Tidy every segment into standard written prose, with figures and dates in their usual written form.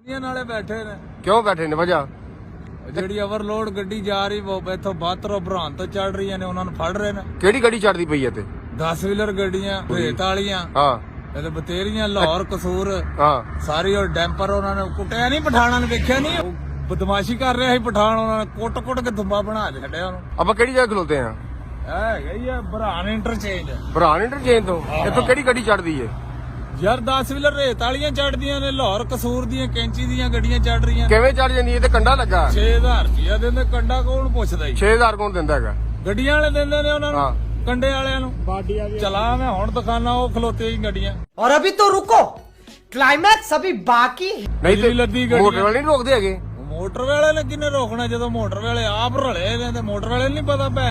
नाले बैठे ने क्यों बैठे ने वजह ਜਿਹੜੀ ਓਵਰਲੋਡ ਗੱਡੀ ਜਾ ਰਹੀ ਉਹ ਇੱਥੋਂ ਬਾਤਰੋ ਭਰਾਨ ਤੋਂ ਚੜ ਰਹੀਆਂ ਨੇ ਉਹਨਾਂ ਨੂੰ ਫੜ ਰਹੇ ਨੇ। ਕਿਹੜੀ ਗੱਡੀ ਚੜਦੀ ਪਈ ਹੈ ਤੇ 10 ਵੀਲਰ ਗੱਡੀਆਂ ਰੇਤ ਵਾਲੀਆਂ ਹਾਂ ਇਹਦੇ ਬਤੇਰੀਆਂ ਲਾਹੌਰ ਕਸੂਰ ਹਾਂ ਸਾਰੀ ਉਹ ਡੈਂਪਰ ਉਹਨਾਂ ਨੇ ਕੁੱਟਿਆ ਨਹੀਂ ਪਠਾਣਾਂ ਨੇ ਵੇਖਿਆ ਨਹੀਂ ਬਦਮਾਸ਼ੀ ਕਰ ਰਿਹਾ ਸੀ ਪਠਾਣ ਉਹਨਾਂ ਨੇ ਕੁੱਟ ਕੇ ਦੁੰਬਾ ਬਣਾ ਦੇ ਛੱਡਿਆ ਉਹਨੂੰ। ਆਪਾਂ ਕਿਹੜੀ ਜਗ੍ਹਾ ਖਲੋਤੇ ਆ ਹੈਗਾ ਹੀ ਆ ਬਰਾਨ ਇੰਟਰਚੇਂਜ ਤੋਂ ਇੱਥੋਂ ਕਿਹੜੀ ਗੱਡੀ ਚੜਦੀ ਹੈ ਯਾਰ 10 ਵੀਲਰ ਰੇਤ ਵਾਲੀਆਂ ਚੜਦੀਆਂ ਨੇ ਲਾਹੌਰ ਕਸੂਰ ਦੀਆਂ ਕੈਂਚੀ ਦੀਆਂ ਗੱਡੀਆਂ ਚੜ ਰਹੀਆਂ। ਕਿਵੇਂ ਚੜ ਜਾਂਦੀ ਹੈ ਤੇ ਕੰਡਾ ਲੱਗਾ 6000 ਰੁਪਇਆ ਦਿੰਦੇ ਕੰਡਾ ਕੌਣ ਪੁੱਛਦਾ 6000 ਕੌਣ ਦਿੰਦਾ ਹੈਗਾ ਗੱਡੀਆਂ ਵਾਲੇ ਦਿੰਦੇ ਨੇ ਉਹਨਾਂ ਨੂੰ ਕੰਡੇ ਵਾਲਿਆਂ ਨੂੰ ਚਲਾ ਮੈਂ ਹੁਣ ਦਿਖਾਣਾ ਉਹ ਖਲੋਤੇ ਹੀ ਗੱਡੀਆਂ। और अभी तो रुको क्लाइमैक्स अभी बाकी है। ਨਹੀਂ ਤੇ ਲੱਦੀ ਮੋਟਰ ਵਾਲੇ ਨਹੀਂ ਰੋਕਦੇ ਹੈਗੇ। ਮੋਟਰ ਵਾਲੇ ਨੇ ਕਿੰਨੇ ਰੋਕਣਾ ਜਦੋਂ ਮੋਟਰ ਵਾਲੇ ਆਪ ਰਲੇ ਨੇ ਤੇ ਮੋਟਰ ਵਾਲੇ ਨਹੀਂ ਪਤਾ ਪੈ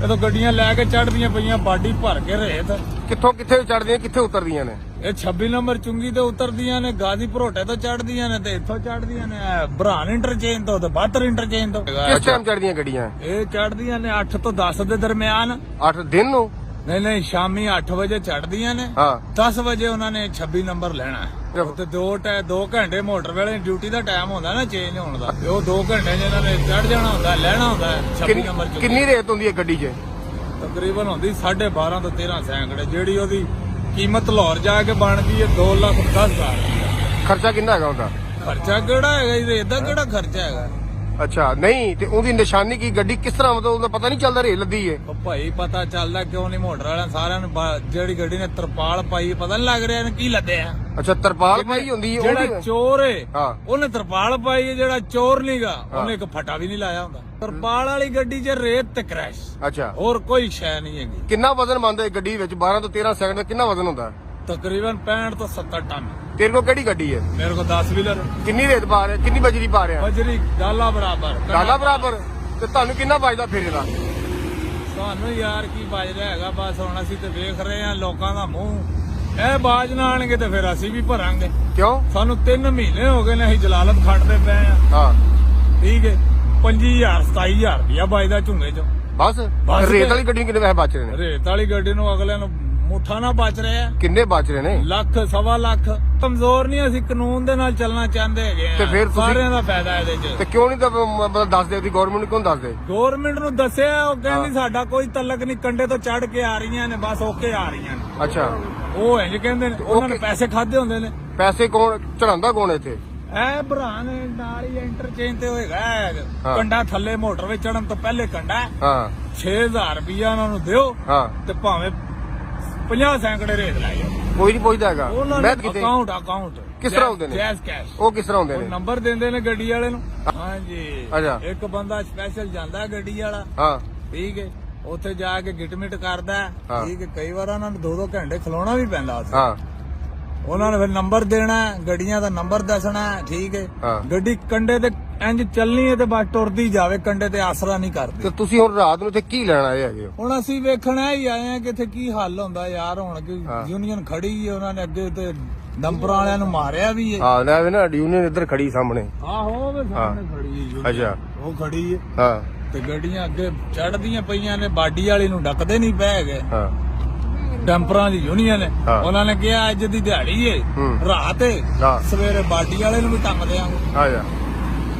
ਜਦੋਂ ਗੱਡੀਆਂ ਲੈ ਕੇ ਚੜਦੀਆਂ ਪਈਆਂ ਬਾਡੀ ਭਰ ਕੇ ਰੇਤ ਕਿੱਥੇ ਚੜਦੀਆਂ ਕਿੱਥੇ ਉਤਰਦੀਆਂ ਨੇ। ਇਹ 26 ਨੰਬਰ ਚੁੰਗੀ ਤੇ ਉਤਰਦੀਆਂ ਨੇ ਗਾਜ਼ੀ ਭਰੋਟੇ ਤੋਂ ਚੜਦੀਆਂ ਨੇ ਤੇ ਇੱਥੋਂ ਚੜਦੀਆਂ ਨੇ ਬਰਾਨ ਇੰਟਰਚੇਂਜ ਤੋਂ ਤੇ 72 ਇੰਟਰਚੇਂਜ ਤੋਂ। ਕਿਸ ਟਾਈਮ ਚੜਦੀਆਂ ਗੱਡੀਆਂ ਇਹ ਚੜਦੀਆਂ ਨੇ 8 ਤੋਂ 10 ਦੇ ਦਰਮਿਆਨ। 8 ਦਿਨ ਨੂੰ ਨਹੀਂ ਸ਼ਾਮੀ 8 ਵਜੇ ਚੜਦੀਆਂ ਨੇ। ਹਾਂ 10 ਵਜੇ ਉਹਨਾਂ ਨੇ 26 ਨੰਬਰ ਲੈਣਾ ਤੇ 2 ਘੰਟੇ ਮੋਟਰ ਵੇਲੇ ਡਿਊਟੀ ਦਾ ਟਾਈਮ ਹੁੰਦਾ ਨਾ ਚੇਂਜ ਹੋਣ ਦਾ ਉਹ 2 ਘੰਟੇ ਚ ਇਹਨਾਂ ਨੇ ਚੜ ਜਾਣਾ ਹੁੰਦਾ ਲੈਣਾ ਹੁੰਦਾ 26 ਨੰਬਰ ਚ। ਕਿੰਨੀ ਰੇਤ ਹੁੰਦੀ ਹੈ ਗੱਡੀ 'ਚ ਤਕਰੀਬਨ ਹੁੰਦੀ 12.5 ਤੋਂ 13 ਸੈਂਕੜੇ ਜਿਹੜੀ ਉਹਦੀ ਕੀਮਤ ਲਾਹੌਰ ਜਾ ਕੇ ਬਣਦੀ ਹੈ 2,10,000। ਖਰਚਾ ਕਿੰਨਾ ਹੈਗਾ ਉਹਦਾ। ਖਰਚਾ ਕਿਹੜਾ ਹੈਗਾ ਜੀ ਰੇਤ ਦਾ ਕਿਹੜਾ ਖਰਚਾ ਹੈਗਾ। ਅੱਛਾ ਨਹੀਂ ਤੇ ਉਹਦੀ ਨਿਸ਼ਾਨੀ ਕੀ ਗੱਡੀ ਕਿਸ ਤਰ੍ਹਾਂ ਮਤਲਬ ਉਹਦਾ ਪਤਾ ਨਹੀਂ ਚੱਲਦਾ ਰੇਤ ਲੱਦੀ ਏ। ਉਹ ਭਾਈ ਪਤਾ ਚੱਲਦਾ ਕਿਉਂ ਨਹੀਂ ਮੋਟਰ ਵਾਲਿਆਂ ਸਾਰਿਆਂ ਨੂੰ ਜਿਹੜੀ ਗੱਡੀ ਨੇ ਤਰਪਾਲ ਪਾਈ ਪਤਾ ਨਹੀਂ ਲੱਗ ਰਿਹਾ ਇਹਨੇ ਕੀ ਲੱਦਿਆ। ਅੱਛਾ ਤਰਪਾਲ ਪਾਈ ਹੁੰਦੀ ਹੈ ਜਿਹੜਾ ਚੋਰ ਏ ਹਾਂ ਉਹਨੇ ਤਰਪਾਲ ਪਾਈ ਹੈ ਜਿਹੜਾ ਚੋਰ ਨਹੀਂਗਾ ਉਹਨੇ ਇੱਕ ਫਟਾ ਵੀ ਨਹੀਂ ਲਾਇਆ ਹੁੰਦਾ। ਤਰਪਾਲ ਵਾਲੀ ਗੱਡੀ 'ਚ ਰੇਤ ਤੇ ਕ੍ਰੈਸ਼ ਅੱਛਾ ਹੋਰ ਕੋਈ ਸ਼ੈ ਨਹੀਂ ਹੈਗੀ। ਕਿੰਨਾ ਵਜ਼ਨ ਮੰਨਦਾ ਹੈ ਗੱਡੀ ਵਿੱਚ 12 ਤੋਂ 13 ਸੈਕਿੰਡ ਦਾ ਕਿੰਨਾ ਵਜ਼ਨ ਹੁੰਦਾ। ਤਕਰੀਬਨ 65 ਤੋਂ 70 ਟਨ। ਤੇਰੇ ਕੋਲ ਕਿਹੜੀ ਗੱਡੀ ਹੈ। ਮੇਰੇ ਕੋਲ 10 ਵੀਲਰ। ਕਿੰਨੀ ਰੇਤ ਪਾ ਰਿਹਾ ਕਿੰਨੀ ਬਜਰੀ ਪਾ ਰਿਹਾ। ਬਜਰੀ ਡਾਲਾ ਬਰਾਬਰ ਤੇ ਤੁਹਾਨੂੰ ਕਿੰਨਾ ਵੱਜਦਾ ਫਿਰ ਇਹਦਾ। ਤੁਹਾਨੂੰ ਯਾਰ ਕੀ ਵੱਜ ਰਿਹਾ ਹੈਗਾ ਬਸ ਹੁਣ ਅਸੀਂ ਤੇ ਵੇਖ ਰਹੇ ਹਾਂ ਲੋਕਾਂ ਦਾ ਮੂੰਹ ਇਹ ਬਾਜ ਨਾ ਆਣਗੇ ਤੇ ਫਿਰ ਅਸੀਂ ਵੀ ਭਰਾਂਗੇ। ਕਿਉਂ ਸਾਨੂੰ 3 ਮਹੀਨੇ ਹੋ ਗਏ ਨੇ ਅਸੀਂ ਜਲਾਲਤ ਖੜਦੇ ਪਏ ਆ। ਹਾਂ ਠੀਕ ਹੈ 25,000 27,000 ਰੁਪਇਆ ਵੱਜਦਾ ਝੁੰਗੇ ਚੋਂ ਬਸ। ਰੇਤ ਵਾਲੀ ਗੱਡੀ ਕਿੰਨੇ ਪੈਸੇ ਬਚ ਰਹੇ ਨੇ। ਰੇਤ ਵਾਲੀ ਗੱਡੀ ਨੂੰ ਅਗਲੇ ਨੂੰ ਮੁੱਠਾ ਨਾ ਬਚ ਰਿਹਾ। ਕਿੰਨੇ ਬਚ ਰਹੇ ਨੇ। ਲੱਖ ਸਵਾ ਲੱਖ। ਕਮਜ਼ੋਰ ਨਹੀਂ ਅਸੀਂ ਕਾਨੂੰਨ ਦੇ ਨਾਲ ਚੱਲਣਾ ਚਾਹੁੰਦੇ ਹੈਗੇ ਤੇ ਫਿਰ ਸਾਰਿਆਂ ਦਾ ਫਾਇਦਾ ਇਹਦੇ 'ਚ। ਤੇ ਕਿਉਂ ਨਹੀਂ ਮਤਲਬ ਦੱਸਦੇ ਉਹਦੀ ਗਵਰਨਮੈਂਟ ਨੂੰ ਕਿਉਂ ਦੱਸਦੇ। ਗਵਰਨਮੈਂਟ ਨੂੰ ਦੱਸਿਆ ਉਹ ਕਹਿੰਦੀ ਸਾਡਾ ਕੋਈ ਤਲਕ ਨਹੀਂ ਕੰਡੇ ਤੋਂ ਚੜ ਕੇ ਆ ਰਹੀਆਂ ਨੇ ਬਸ ਓਕੇ ਆ ਰਹੀਆਂ ਨੇ। ਅੱਛਾ ਉਹ ਇੰਜ ਕਹਿੰਦੇ ਨੇ ਉਹਨਾਂ ਨੇ ਪੈਸੇ ਖਾਦੇ ਹੁੰਦੇ ਨੇ। ਪੈਸੇ ਕੌਣ ਚੜਾਉਂਦਾ ਕੌਣ ਇੱਥੇ। ਇਹ ਭਰਾ ਨੇ ਨਾਲ ਹੀ ਇੰਟਰਚੇਂਜ ਤੇ ਹੋਏਗਾ ਕੰਡਾ ਥੱਲੇ ਮੋਟਰ ਵਿੱਚ ਚੜਨ ਤੋਂ ਪਹਿਲੇ ਕੰਡਾ। ਹਾਂ 6000 ਰੁਪਇਆ ਉਹਨਾਂ ਨੂੰ ਦਿਓ ਹਾਂ ਤੇ ਭਾਵੇਂ 50 ਸੈਂਕੜੇ ਰੇਤ ਲੈ ਜਾਓ ਕੋਈ ਨਹੀਂ ਪੁੱਛਦਾ ਹੈਗਾ। ਮੈਂ ਅਕਾਊਂਟ ਕਿਸ ਤਰ੍ਹਾਂ ਹੁੰਦੇ ਨੇ ਜੈਜ਼ ਕੈਸ਼ ਉਹ ਕਿਸ ਤਰ੍ਹਾਂ ਹੁੰਦੇ ਉਹ ਨੇ। ਨੰਬਰ ਦਿੰਦੇ ਨੇ ਗੱਡੀ ਵਾਲੇ ਨੂੰ। ਹਾਂਜੀ ਅੱਛਾ ਇੱਕ ਬੰਦਾ ਸਪੈਸ਼ਲ ਜਾਂਦਾ ਗੱਡੀ ਵਾਲਾ। ਹਾਂ ਠੀਕ ਹੈ ਉੱਥੇ ਜਾ ਕੇ ਗਿਟਮਿਟ ਕਰਦਾ। ਹਾਂ। ਠੀਕ ਹੈ ਕਈ ਵਾਰ ਉਹਨਾਂ ਨੂੰ 2-2 ਘੰਟੇ ਖਲੋਣਾ ਵੀ ਪੈਂਦਾ ਉੱਥੇ। ਹਾਂ ਉਹਨਾਂ ਨੇ ਫਿਰ ਨੰਬਰ ਦੇਣਾ ਗੱਡੀਆਂ ਦਾ ਨੰਬਰ ਦੱਸਣਾ। ਠੀਕ ਹੈ ਹਾਂ। ਗੱਡੀ ਕੰਡੇ ਤੇ ਇੰਜ ਚੱਲਣੀ ਹੈ ਤੇ ਬਸ ਟੁਰਦੀ ਜਾਵੇ ਕੰਡੇ ਤੇ ਆਸਰਾ ਨਹੀਂ ਕਰਦੀ। ਤੇ ਤੁਸੀਂ ਹੁਣ ਰਾਤ ਨੂੰ ਇੱਥੇ ਕੀ ਲੈਣ ਆਏ ਹੈਗੇ ਹੋ। ਹੁਣ ਅਸੀਂ ਵੇਖਣਾ ਹੀ ਆਏ ਆ ਕਿ ਇੱਥੇ ਕੀ ਹੱਲ ਹੁੰਦਾ ਯਾਰ। ਹੁਣ ਕਿ ਯੂਨੀਅਨ ਖੜੀ ਹੈ ਉਹਨਾਂ ਨੇ ਅੱਗੇ ਤੇ ਨੰਬਰਾਂ ਵਾਲਿਆਂ ਨੂੰ ਮਾਰਿਆ ਵੀ ਹੈ। ਹਾਂ ਲੈ ਨਾ ਯੂਨੀਅਨ ਇੱਧਰ ਖੜੀ ਸਾਹਮਣੇ। ਆਹੋ ਉਹ ਸਾਹਮਣੇ ਖੜੀ ਹੈ ਅੱਛਾ ਉਹ ਖੜੀ ਹੈ। ਹਾਂ ਤੇ ਗੱਡੀਆਂ ਅੱਗੇ ਚੜਦੀਆਂ ਪਈਆਂ ਨੇ ਬਾਡੀ ਵਾਲੀ ਨੂੰ ਡੱਕਦੇ ਨਹੀਂ ਪਏ ਹੈਗੇ। ਹਾਂ ਡੰਪਰਾਂ ਦੀ ਯੂਨੀਅਨ ਹੈ ਉਹਨਾਂ ਨੇ ਕਿਹਾ ਅੱਜ ਦੀ ਦਿਹਾੜੀ ਏ ਰਾਤ ਏ ਸਵੇਰੇ ਬਾਡੀ ਵਾਲੇ ਨੂੰ ਵੀ ਟੰਗ ਦੇਾਂਗੇ। ਆ ਜਾ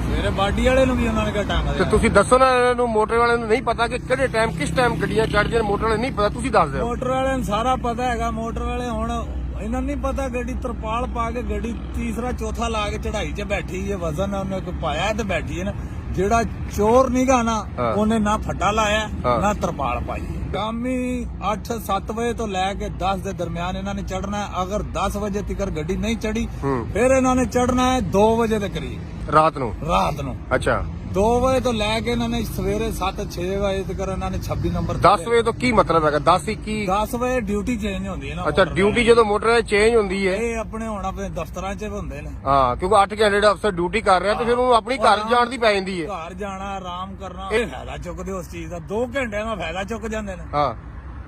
ਸਵੇਰੇ ਬਾਡੀ ਵਾਲੇ ਨੂੰ ਵੀ ਉਹਨਾਂ ਨੇ ਕਿਹਾ ਟੰਗ ਦੇ। ਤੇ ਤੁਸੀਂ ਦੱਸੋ ਨਾ ਇਹਨਾਂ ਨੂੰ ਮੋਟਰ ਵਾਲਿਆਂ ਨੂੰ ਨਹੀਂ ਪਤਾ ਕਿ ਕਿਹੜੇ ਟਾਈਮ ਕਿਸ ਟਾਈਮ ਗੱਡੀਆਂ ਚੜ੍ਹਦੀਆਂ ਮੋਟਰ ਵਾਲੇ ਨਹੀਂ ਪਤਾ ਤੁਸੀਂ ਦੱਸ ਦਿਓ। ਮੋਟਰ ਵਾਲਿਆਂ ਨੂੰ ਸਾਰਾ ਪਤਾ ਹੈਗਾ। ਮੋਟਰ ਵਾਲੇ ਹੁਣ ਇਹਨਾਂ ਨੂੰ ਨਹੀਂ ਪਤਾ ਗੱਡੀ ਤਰਪਾਲ ਪਾ ਕੇ ਗੱਡੀ ਤੀਸਰਾ ਚੌਥਾ ਲਾ ਕੇ ਚੜਾਈ 'ਚ ਬੈਠੀ ਹੈ ਵਜ਼ਨ ਉਹਨੇ ਕੋਈ ਪਾਇਆ ਤੇ ਬੈਠੀ ਹੈ ਨਾ। ਜਿਹੜਾ ਚੋਰ ਨੀਗਾ ਨਾ ਉਹਨੇ ਨਾ ਫੱਟਾ ਲਾਇਆ ਨਾ ਤਰਪਾਲ ਪਾਈ। ਸ਼ਾਮੀ 8-7 ਵਜੇ ਤੋਂ ਲੈ ਕੇ 10 ਦੇ ਦਰਮਿਆਨ ਇਹਨਾਂ ਨੇ ਚੜਨਾ। ਅਗਰ 10 ਵਜੇ ਤੱਕ ਗੱਡੀ ਨਹੀਂ ਚੜੀ ਫਿਰ ਇਹਨਾਂ ਨੇ ਚੜਨਾ ਹੈ 2 ਵਜੇ ਦੇ ਕਰੀਬ ਰਾਤ ਨੂੰ। ਅੱਛਾ 2 ਵਜੇ ਤੋਂ ਲੈ ਕੇ ਇਹਨਾਂ ਨੇ ਸਵੇਰੇ 7-6 ਵਜੇ ਤੱਕ ਇਹਨਾਂ ਨੇ 26 ਨੰਬਰ 10 ਵਜੇ ਤੋਂ ਕੀ ਮਤਲਬ ਹੈਗਾ 10 ਵਜੇ ਡਿਊਟੀ ਚੇਂਜ ਹੁੰਦੀ ਹੈ ਨਾ। ਅੱਛਾ ਡਿਊਟੀ ਜਦੋਂ ਮੋਟਰ ਚੇਂਜ ਹੁੰਦੀ ਹੈ ਇਹ ਆਪਣੇ ਹੁਣ ਆਪਣੇ ਦਫ਼ਤਰਾਂ 'ਚ ਹੁੰਦੇ ਨੇ। ਹਾਂ ਕਿਉਂਕਿ 8 ਘੰਟੇ ਦਾ ਅਫਸਰ ਡਿਊਟੀ ਕਰ ਰਿਹਾ ਤੇ ਫਿਰ ਉਹਨੂੰ ਆਪਣੀ ਘਰ ਜਾਣ ਦੀ ਪੈ ਜਾਂਦੀ ਹੈ। ਘਰ ਜਾਣਾ ਆਰਾਮ ਕਰਨਾ ਇਹ ਫਾਇਦਾ ਚੁੱਕਦੇ ਉਸ ਚੀਜ਼ ਦਾ 2 ਘੰਟਿਆਂ ਦਾ ਫਾਇਦਾ ਚੁੱਕ ਜਾਂਦੇ ਨੇ। ਹਾਂ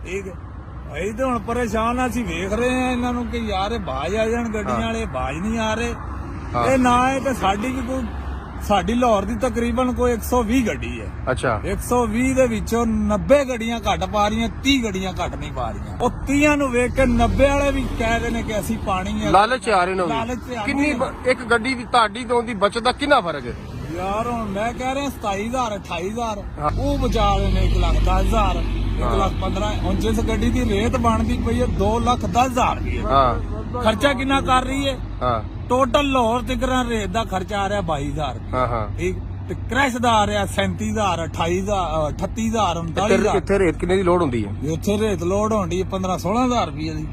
ਠੀਕ ਹੈ ਅਸੀਂ ਤੇ ਹੁਣ ਪਰੇਸ਼ਾਨ ਆ। ਅਸੀਂ ਵੇਖ ਰਹੇ ਆ ਇਹਨਾਂ ਨੂੰ ਕਿ ਯਾਰ ਇਹ ਬਾਜ ਆ ਜਾਣ ਗੱਡੀਆਂ ਵਾਲੇ ਬਾਜ ਨਹੀਂ ਆ ਰਹੇ। ਇਹ ਨਾ ਹੈ ਕਿ ਸਾਡੀ ਵੀ ਕੋਈ ਸਾਡੀ ਲਾਹੌਰ ਦੀ ਤਕਰੀਬਨ ਕੋਈ 120 ਗੱਡੀ ਹੈ। ਅੱਛਾ 120 ਦੇ ਵਿੱਚੋਂ 90 ਗੱਡੀਆਂ ਘੱਟ ਪਾ ਰਹੀਆਂ, 30 ਗੱਡੀਆਂ ਘੱਟ ਨਹੀਂ ਪਾ ਰਹੀਆਂ। ਉਹ 30 ਨੂੰ ਵੇਖ ਕੇ 90 ਵਾਲੇ ਵੀ ਕਹਿ ਰਹੇ ਨੇ ਕਿ ਅਸੀਂ ਪਾਣੀ ਹੈ। ਲਾਲਚ ਆ ਰਹੇ ਨੇ ਉਹ ਵੀ। ਲਾਲਚ ਤੇ ਆ ਕਿੰਨੀ ਰਹੇ ਨੇ। ਇੱਕ ਗੱਡੀ ਦੀ ਤੁਹਾਡੀ ਤੋਂ ਦੀ ਬਚਤ ਦਾ ਕਿੰਨਾ ਫਰਕ ਹੈ? ਯਾਰ ਹੁਣ ਮੈਂ ਕਹਿ ਰਿਹਾ 27000 28000 ਉਹ ਬਚਾ ਰਹੇ ਨੇ 1,10,000 1,15,000। ਹੁਣ ਜਿਸ ਗੱਡੀ ਦੀ ਰੇਟ ਬਣਦੀ ਪਈ ਹੈ 2,10,000 ਰੁਪਏ, ਹਾਂ ਖਰਚਾ ਕਿੰਨਾ ਕਰ ਰਹੀ ਹੈ? ਹਾਂ ਟੋਟਲ ਲਾਹੌਰ ਤਿਕਰਾਂ ਰੇਟ ਦਾ ਖਰਚਾ ਆ ਰਿਹਾ 22,000 ਰੁਪਏ। ਹਾਂ ਹਾਂ ਠੀਕ ਤੇ ਕ੍ਰੈਸ਼ ਦਾ ਆ ਰਿਹਾ 37,000 28,000 38,000 39,000। ਇੱਥੇ ਰੇਤ ਕਿੰਨੇ ਦੀ ਲੋਡ ਹੁੰਦੀ ਹੈ? ਉੱਥੇ ਰੇਟ ਲੋਡ ਹੋਣੀ 15-16,000 ਰੁਪਏ ਦੀ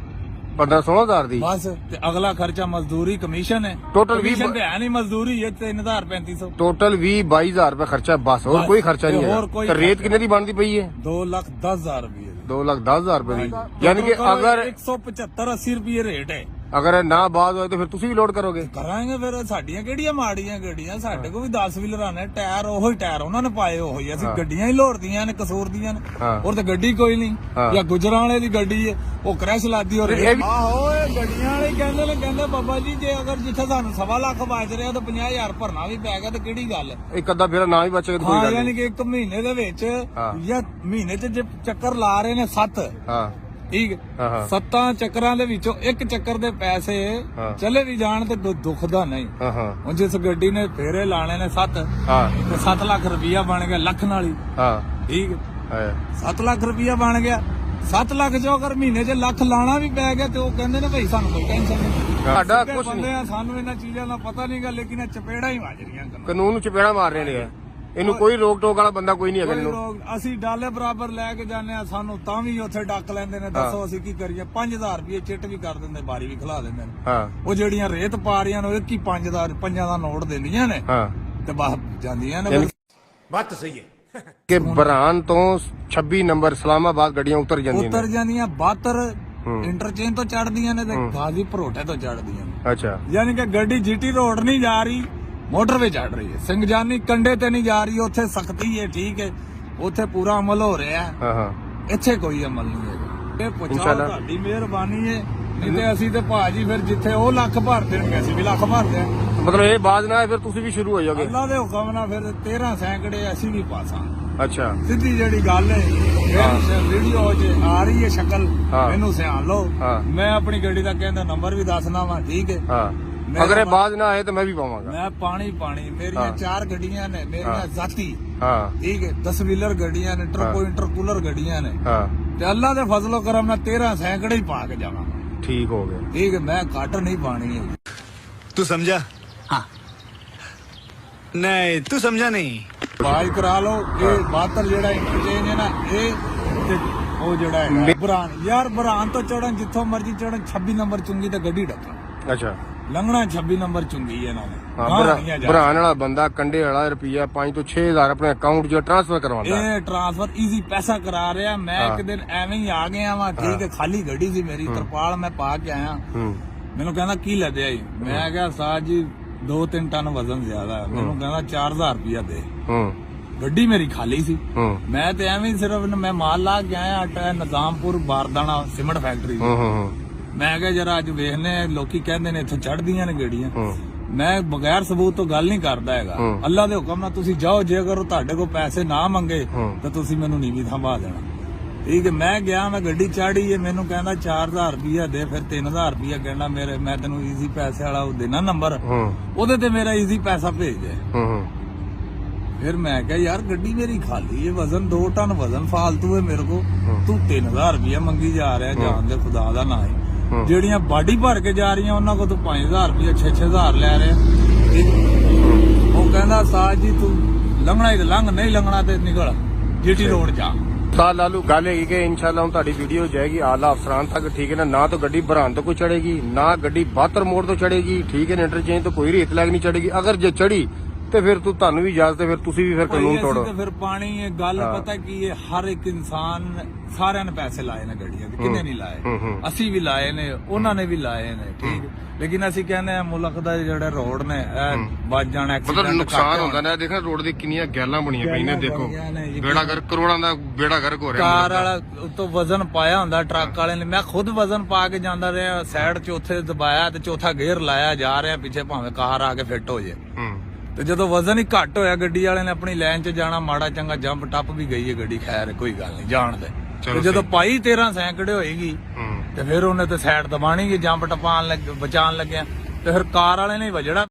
15-16,000 ਦੀ ਬਸ। ਤੇ ਅਗਲਾ ਖਰਚਾ ਮਜ਼ਦੂਰੀ ਕਮਿਸ਼ਨ ਹੈ। Total ਵੀਹ ਕਮਿਸ਼ਨ ਤੇ ਹੈ ਨਹੀਂ, ਮਜ਼ਦੂਰੀ ਹੈ 3,000-3,500। ਟੋਟਲ 20-22,000 ਰੁਪਏ ਖਰਚਾ ਬਸ, ਹੋਰ ਬਸ, ਕੋਈ ਖਰਚਾ ਨਹੀਂ ਤੇ ਹੈ। ਹੋਰ ਕੋਈ ਤੇ ਰੇਤ ਕਿੰਨੇ ਦੀ ਬਣਦੀ ਪਈ ਹੈ? 2,10,000 ਰੁਪਏ ਦੀ। 2,10,000 ਰੁਪਏ ਦੀ। ਯਾਨੀ ਕਿ ਅਗਰ 175-80 ਰੁਪਏ ਰੇਟ ਹੈ। ਅਗਰ ਇਹ ਨਾ ਬਾਜ਼ ਹੋਏ ਤਾਂ ਫਿਰ ਤੁਸੀਂ ਵੀ ਲੋਡ ਕਰੋਗੇ? ਕਰਾਂਗੇ ਫਿਰ। ਸਾਡੀਆਂ ਕਿਹੜੀਆਂ ਮਾੜੀਆਂ ਗੱਡੀਆਂ, ਸਾਡੇ ਕੋਲ ਵੀ 10 ਵੀਲਰਾਂ ਨੇ, ਟਾਇਰ ਉਹੀ ਟਾਇਰ ਉਹਨਾਂ ਨੇ ਪਾਏ ਉਹੀ। ਅਸੀਂ ਗੱਡੀਆਂ ਹੀ ਲੋੜਦੀਆਂ ਨੇ, ਕਸੂਰ ਦੀਆਂ ਨੇ। ਹਾਂ। ਔਰ ਤੇ ਗੱਡੀ ਕੋਈ ਨਹੀਂ। ਹਾਂ। ਜਾਂ ਗੁਜਰਾਂ ਵਾਲੇ ਦੀ ਗੱਡੀ ਹੈ, ਉਹ ਕ੍ਰੈਸ਼ ਲਾਦੀ। ਔਰ ਇਹ ਵੀ- ਆਹੋ ਇਹ ਗੱਡੀਆਂ ਵਾਲੇ ਕਹਿੰਦੇ ਨੇ, ਕਹਿੰਦੇ ਬਾਬਾ ਜੀ ਜੇ ਅਗਰ ਜਿੱਥੇ ਸਾਨੂੰ 1.25 ਲੱਖ ਬਚ ਰਿਹਾ ਤਾਂ 50,000 ਭਰਨਾ ਵੀ ਪੈ ਗਿਆ ਤਾਂ ਕਿਹੜੀ ਗੱਲ ਹੈ? ਇੱਕ ਅੱਧਾ ਫਿਰ ਨਾ ਹੀ ਬਚੇਗਾ ਤਾਂ ਕੋਈ ਹਾਂ ਗੱਲ ਯਾਨੀ ਨਹੀਂ। ਕਿ ਇੱਕ ਮਹੀਨੇ ਦੇ ਵਿੱਚ ਹਾਂ। ਜਾਂ ਮਹੀਨੇ 'ਚ ਜੇ ਚੱਕਰ ਲਾ ਰਹੇ ਨੇ 7, ਹਾਂ ਠੀਕ ਹਾਂ ਹਾਂ 7 ਚੱਕਰਾਂ ਦੇ ਵਿੱਚੋਂ ਇੱਕ ਚੱਕਰ ਦੇ ਪੈਸੇ ਹਾਂ। ਚਲੇ ਵੀ ਜਾਣ ਤੇ ਦੁੱਖ ਦਾ ਨਹੀਂ। ਹਾਂ ਹਾਂ ਹੁਣ ਜਿਸ ਗੱਡੀ ਨੇ ਫੇਰੇ ਲਾਣੇ ਨੇ 7 ਹਾਂ ਤੇ 7 ਲੱਖ ਰੁਪਇਆ ਬਣ ਗਿਆ ਲੱਖ ਨਾਲ ਹੀ। ਹਾਂ ਠੀਕ ਹੈ 7 ਲੱਖ ਰੁਪਇਆ ਬਣ ਗਿਆ। 7 ਲੱਖ ਚੋਂ ਅਗਰ ਮਹੀਨੇ 'ਚ ਲੱਖ ਲਾਣਾ ਵੀ ਪੈ ਗਿਆ ਤੇ ਉਹ ਕਹਿੰਦੇ ਨੇ ਭਾਈ ਸਾਨੂੰ ਕੋਈ ਟੈਨਸ਼ਨ ਨਹੀਂ। ਸਾਡਾ ਸਿੱਧੇ ਕੁਛ ਬੰਦੇ ਨਹੀਂ। ਆ, ਸਾਨੂੰ ਇਹਨਾਂ ਚੀਜ਼ਾਂ ਦਾ ਪਤਾ ਨਹੀਂਗਾ, ਲੇਕਿਨ ਇਹ ਚਪੇੜਾ ਹੀ ਵੱਜ ਰਹੀਆਂ ਗੱਲਾਂ। ਕਾਨੂੰਨ ਨੂੰ ਚਪੇੜਾ ਮਾਰ ਰਹੇ ਨੇ। ਇਹਨੂੰ ਕੋਈ ਰੋਕ ਟੋਕ ਵਾਲਾ ਬੰਦਾ ਕੋਈ ਨਹੀਂ ਹੈਗਾ ਕੋਈ ਇਹਨੂੰ। ਲੋਕ ਅਸੀਂ ਡਾਲੇ ਬਰਾਬਰ ਲੈ ਕੇ ਜਾਂਦੇ ਆ, ਸਾਨੂੰ ਤਾਂ ਵੀ ਉੱਥੇ ਡੱਕ ਲੈਂਦੇ ਨੇ। ਦੱਸੋ ਅਸੀਂ ਕੀ ਕਰੀਏ? 5,000 ਰੁਪਏ ਚਿੱਟ ਵੀ ਕਰ ਦਿੰਦੇ, ਬਾਰੀ ਵੀ ਖਿਲਾ ਦਿੰਦੇ ਨੇ। ਹਾਂ ਉਹ ਜਿਹੜੀਆਂ ਰੇਤ ਪਾ ਰਹੀਆਂ ਨੇ ਉਹ ਇੱਕ ਹੀ 5 ਦਾ ਨੋਟ ਦਿੰਦੀਆਂ ਨੇ ਹਾਂ ਤੇ ਬਾਹਰ ਜਾਂਦੀਆਂ ਨੇ। ਯਾਨੀ बात तो सही है। ਕਿ ਬਰਾਨ ਤੋਂ 26 ਨੰਬਰ ਇਸਲਾਮਾਬਾਦ ਗੱਡੀਆਂ ਉਤਰ ਜਾਂਦੀਆਂ ਉਤਰ ਨੇ। ਜਾਂਦੀਆਂ 72 ਇੰਟਰਚੇਂਜ ਤੋਂ ਚੜਦੀਆਂ ਨੇ ਤੇ ਗਾਜ਼ੀ ਭਰੋਟੇ ਤੋਂ ਚੜਦੀਆਂ ਨੇ। ਅੱਛਾ ਯਾਨੀ ਕਿ ਗੱਡੀ ਜੀਟੀ ਰੋਡ ਨਹੀਂ ਜਾ ਰਹੀ, ਮੋਟਰਵੇ ਚੜ ਰਹੀ ਹੈ। ਸਿੰਘਜਾਨੀ ਕੰਡੇ ਤੇ ਨਹੀਂ ਜਾ ਰਹੀ, ਉੱਥੇ ਸਖਤੀ ਹੈ। ਠੀਕ ਹੈ, ਉੱਥੇ ਪੂਰਾ ਅਮਲ ਹੋ ਰਿਹਾ ਹੈ। ਹਾਂ ਹਾਂ ਇੱਥੇ ਕੋਈ ਅਮਲ ਨਹੀਂ ਹੈਗਾ। ਇਹ ਪੁੱਛਾਓ ਇਨਸ਼ਾਅੱਲਾ। ਤੁਹਾਡੀ ਮਿਹਰਬਾਨੀ ਹੈ। ਨਹੀਂ ਤੇ ਅਸੀਂ ਤੇ ਭਾਜੀ ਫਿਰ ਜਿੱਥੇ ਉਹ ਲੱਖ ਭਰ ਦੇਣਗੇ ਅਸੀਂ ਵੀ ਲੱਖ ਭਰਦੇ ਆ। ਮਤਲਬ ਇਹ ਬਾਜ਼ ਨਾ ਹੈ ਫਿਰ ਤੁਸੀਂ ਵੀ ਸ਼ੁਰੂ ਹੋ ਜਾਓਗੇ। ਅੱਲਾ ਦੇ ਹੁਕਮ ਨਾਲ ਫਿਰ 13 ਸੈਂਕੜੇ ਅਸੀਂ ਵੀ ਪਾਸਾਂਗੇ। ਅੱਛਾ ਸਿੱਧੀ ਜਿਹੜੀ ਗੱਲ ਹੈ, ਵੀਡੀਓ 'ਚ ਆ ਰਹੀ ਹੈ ਸ਼ਕਲ, ਹਾਂ। ਮੈਨੂੰ ਸਿਆਣ ਲਓ। ਹਾਂ। ਮੈਂ ਆਪਣੀ ਗੱਡੀ ਦਾ ਕਹਿੰਦਾ ਨੰਬਰ ਵੀ ਦੱਸਣਾ ਵਾ। ਠੀਕ ਹੈ, ਹਾਂ ਮੇਰਾ ਅਗਰ ਇਹ ਮਾ- ਬਾਜ਼ ਨਾ ਆਏ ਤਾਂ ਮੈਂ ਵੀ ਪਾਵਾਂਗਾ। ਮੈਂ ਪਾਣੀ ਮੇਰੀਆਂ ਹਾਂ। 4 ਗੱਡੀਆਂ ਨੇ ਮੇਰੀਆਂ ਹਾਂ। ਜ਼ਾਤੀ। ਹਾਂ ਠੀਕ ਹੈ, 10 ਵੀਲਰ ਗੱਡੀਆਂ ਨੇ, ਟਰਬੋ ਇੰਟਰਕੂਲਰ ਗੱਡੀਆਂ ਨੇ। ਹਾਂ ਤੇ ਅੱਲਾ ਦੇ ਫਜ਼ਲੋ ਕਰਮ ਨਾਲ 13 ਸੈਂਕੜੇ ਹੀ ਪਾ ਕੇ ਜਾਵਾਂਗਾ। ਠੀਕ ਹੋ ਗਿਆ। ਠੀਕ ਹੈ, ਮੈਂ ਘੱਟ ਨਹੀਂ ਪਾਣੀ ਹੈ। तू समझा? हाँ। नहीं तू समझा नहीं। ਬਾਜ ਕਰਾ ਲਓ। ਇਹ 72 ਜਿਹੜਾ ਇੰਟਰਚੇਂਜ ਹੈ ਨਾ, ਇਹ ਤੇ ਉਹ ਜਿਹੜਾ ਹੈ ਬਰਾਨ। ਯਾਰ ਬਰਾਨ ਤੋਂ ਚੜਨ ਜਿੱਥੋਂ ਮਰਜ਼ੀ ਚੜਨ, 26 ਨੰਬਰ ਚੁੰਗੀ ਤੇ ਗੱਡੀ ਡੱਕਣ। ਅੱਛਾ ਲੰਘਣਾ 26 ਨੰਬਰ ਚੁੰਗੀ ਹੈ ਇਹਨਾਂ ਨੇ। ਹਾਂ ਗਾਂਹ ਨਹੀਂ ਆ ਜਾ- ਭਰਾਣ ਵਾਲਾ ਬੰਦਾ ਕੰਡੇ ਵਾਲਾ ਰੁਪਈਆ 5 ਤੋਂ 6,000 ਆਪਣੇ ਅਕਾਊਂਟ 'ਚ ਟ੍ਰਾਂਸਫਰ ਕਰਵਾਉਂਦਾ। ਇਹ ਟ੍ਰਾਂਸਫਰ ਈਜ਼ੀ ਪੈਸਾ ਕਰਾ ਰਿਹਾ। ਮੈਂ ਇੱਕ ਦਿਨ ਐਵੇਂ ਹੀ ਆ ਗਿਆ ਵਾਂ। ਠੀਕ ਹੈ, ਖਾਲੀ ਗੱਡੀ ਸੀ ਮੇਰੀ, ਤਰਪਾਲ ਮੈਂ ਪਾ ਕੇ ਆਇਆ। ਹੂੰ ਮੈਨੂੰ ਕਹਿੰਦਾ ਕੀ ਲੱਦਿਆ ਜੀ? ਮੈਂ ਕਿਹਾ ਸਾਜ ਜੀ 2-3 ਟਨ ਵਜ਼ਨ ਜ਼ਿਆਦਾ ਹੈ। ਮੈਨੂੰ ਕਹਿੰਦਾ 4,000 ਰੁਪਇਆ ਦੇ। ਹੂੰ ਗੱਡੀ ਮੇਰੀ ਖਾਲੀ ਸੀ। ਹੂੰ ਮੈਂ ਤੇ ਐਵੇਂ ਹੀ ਸਿਰਫ ਮੈਂ ਮਾਲ ਲਾ ਕੇ ਆਇਆ। ਆਟਾ ਨਿਜ਼ਾਮਪੁਰ ਬਾਰਦਾਨਾ ਸੀਮੈਂਟ ਫੈਕਟਰੀ ਦੀ। ਹੂੰ ਮੈਂ ਕਿਹਾ ਜਰਾ ਅੱਜ ਵੇਖਨੇ ਆ, ਲੋਕੀ ਕਹਿੰਦੇ ਨੇ ਇੱਥੇ ਚੜਦੀਆਂ ਨੇ ਗੱਡੀਆਂ। ਹੂੰ ਮੈਂ ਬਗੈਰ ਸਬੂਤ ਤੋਂ ਗੱਲ ਨਹੀਂ ਕਰਦਾ ਹੈਗਾ। ਹੂੰ। ਅੱਲਾ ਦੇ ਹੁਕਮ ਨਾਲ ਤੁਸੀਂ ਜਾਓ, ਜੇ ਅਗਰ ਉਹ ਤੁਹਾਡੇ ਕੋਲ ਪੈਸੇ ਨਾ ਮੰਗੇ ਹੂੰ। ਤਾਂ ਤੁਸੀਂ ਮੈਨੂੰ ਨੀਵੀਂ ਥਾਂ ਪਾ ਦੇਣਾ। ਠੀਕ ਹੈ, ਮੈਂ ਗਿਆ, ਮੈਂ ਗੱਡੀ ਚਾੜੀ ਹੈ। ਮੈਨੂੰ ਕਹਿੰਦਾ 4,000 ਰੁਪਇਆ ਦੇ, ਫਿਰ 3,000 ਰੁਪਇਆ ਕਹਿੰਦਾ ਮੈਂ ਤੈਨੂੰ ਈਜ਼ੀ ਪੈਸੇ ਵਾਲਾ ਉਹ ਦੇਣਾ ਨੰਬਰ, ਹੂੰ ਉਹਦੇ ਤੇ ਮੇਰਾ ਈਜ਼ੀ ਪੈਸਾ ਭੇਜ ਦੇ। ਹੂੰ ਫਿਰ ਮੈਂ ਕਿਹਾ ਯਾਰ ਗੱਡੀ ਮੇਰੀ ਖਾਲੀ ਹੈ, ਵਜ਼ਨ 2 ਟਨ ਵਜ਼ਨ ਫਾਲਤੂ ਹੈ ਮੇਰੇ ਕੋ। ਤੂੰ 3,000 ਰੁਪਇਆ ਮੰਗੀ ਜਾ ਰਿਹਾ, ਜਾਨ ਦੇ ਖੁਦਾ ਦਾ ਨਾਂ ਹੈ। ਜਿਹੜੀਆਂ ਬਾਡੀ ਭਰ ਕੇ ਜਾ ਰਹੀਆਂ ਉਹਨਾਂ ਕੋਲ ਤੂੰ 5,000 ਰੁਪਇਆ 6,000 ਲੈ ਰਿਹਾ। ਉਹ ਕਹਿੰਦਾ ਸਾਜ ਜੀ ਤੂੰ ਲੰਘਣਾ ਹੀ ਤੇ ਲੰਘ, ਨਹੀਂ ਲੰਘਣਾ ਤੇ ਨਿਕਲ ਜੀਟੀ ਰੋਡ ਜਾ। ਤਾਂ ਲਾਲੂ ਗੱਲ ਹੈਗੀ ਕਿ ਇਨਸ਼ਾਅੱਲਾ ਹੁਣ ਤੁਹਾਡੀ ਵੀਡੀਓ ਜਾਏਗੀ ਆਲਾ ਅਫਸਰਾਂ ਤੱਕ। ਠੀਕ ਹੈ ਨਾ, ਨਾ ਤਾਂ ਗੱਡੀ ਬਰਾਨ ਤੋਂ ਕੋਈ ਚੜੇਗੀ, ਨਾ ਗੱਡੀ 72 ਮੋੜ ਤੋਂ ਚੜੇਗੀ। ਠੀਕ ਹੈ ਨਾ, ਇੰਟਰਚੇਂਜ ਤੋਂ ਕੋਈ ਰੇਤ ਲੱਗ ਨਹੀਂ ਚੜੇਗੀ। ਅਗਰ ਜੇ ਚੜੀ ਤੇ ਫਿਰ ਤੁਹਾਨੂੰ ਵੀ ਇਜਾਜ਼ਤ ਹੈ, ਫਿਰ ਤੁਸੀਂ ਵੀ ਫਿਰ ਕਾਨੂੰਨ ਭਾਈ ਤੋੜੋ। ਅਸੀਂ ਤੇ ਫਿਰ ਪਾਣੀ ਇਹ ਗੱਲ ਪਤਾ ਕੀ ਹੈ, ਹਰ ਇੱਕ ਇਨਸਾਨ ਸਾਰਿਆਂ ਨੇ ਪੈਸੇ ਲਾਏ ਨੇ ਗੱਡੀਆਂ ਦੇ, ਕਿੰਨੇ ਨਹੀਂ ਲਾਏ। ਅਸੀਂ ਵੀ ਲਾਏ ਨੇ, ਉਹਨਾਂ ਨੇ ਵੀ ਲਾਏ ਨੇ। ਠੀਕ, ਲੇਕਿਨ ਅਸੀਂ ਕਹਿੰਦੇ ਆ ਮੁਲਕ ਦਾ ਜਿਹੜੇ ਰੋਡ ਨੇ ਇਹ ਵੱਜ ਜਾਣ, ਮਤਲਬ ਐਕਸੀਡੈਂਟ ਨੁਕਸਾਨ ਹੁੰਦਾ ਨਾ। ਦੇਖੋ ਰੋਡ ਦੀ ਕਿੰਨੀਆਂ ਗੈਲਾਂ ਬਣੀਆਂ ਪਈਆਂ ਨੇ। ਦੇਖੋ ਬੇੜਾ ਗਰ ਕਰੋੜਾਂ ਦਾ ਬੇੜਾ ਗਰਕ ਹੋ ਰਿਹਾ। ਕਾਰ ਵਾਲਾ ਉਤੋਂ ਵਜ਼ਨ ਪਾਇਆ ਹੁੰਦਾ ਟਰੱਕ ਵਾਲੇ ਨੇ। ਮੈਂ ਖੁਦ ਵਜ਼ਨ ਪਾ ਕੇ ਜਾਂਦਾ ਰਿਹਾ, ਸਾਈਡ ਚੌਥੇ ਦਬਾਇਆ ਤੇ ਚੌਥਾ ਗੇਅਰ ਲਾਇਆ ਜਾ ਰਿਹਾ ਪਿੱਛੇ, ਭਾਵੇਂ ਕਾਰ ਆ ਕੇ ਫਿੱਟ ਹੋ ਜੇ। ਤੇ ਜਦੋਂ ਵਜ਼ਨ ਹੀ ਘੱਟ ਹੋਇਆ ਗੱਡੀ ਵਾਲੇ ਨੇ ਆਪਣੀ ਲਾਈਨ 'ਚ ਜਾਣਾ, ਮਾੜਾ ਚੰਗਾ ਜੰਪ ਟੱਪ ਵੀ ਗਈ ਹੈ ਗੱਡੀ, ਖੈਰ ਕੋਈ ਗੱਲ ਨਹੀਂ, ਜਾਣ ਦੇ। ਤੇ ਜਦੋਂ ਪਾਈ 13 ਸੈਂਕੜੇ ਹੋਏਗੀ ਤੇ ਫਿਰ ਉਹਨੇ ਤੇ ਸਾਈਡ ਦਬਾਣੀ, ਜੰਪ ਟਪਾਣ ਲੱਗ ਬਚਾਉਣ ਲੱਗਿਆ ਤੇ ਫਿਰ ਕਾਰ ਵਾਲੇ ਨੇ ਵਜੜਾ।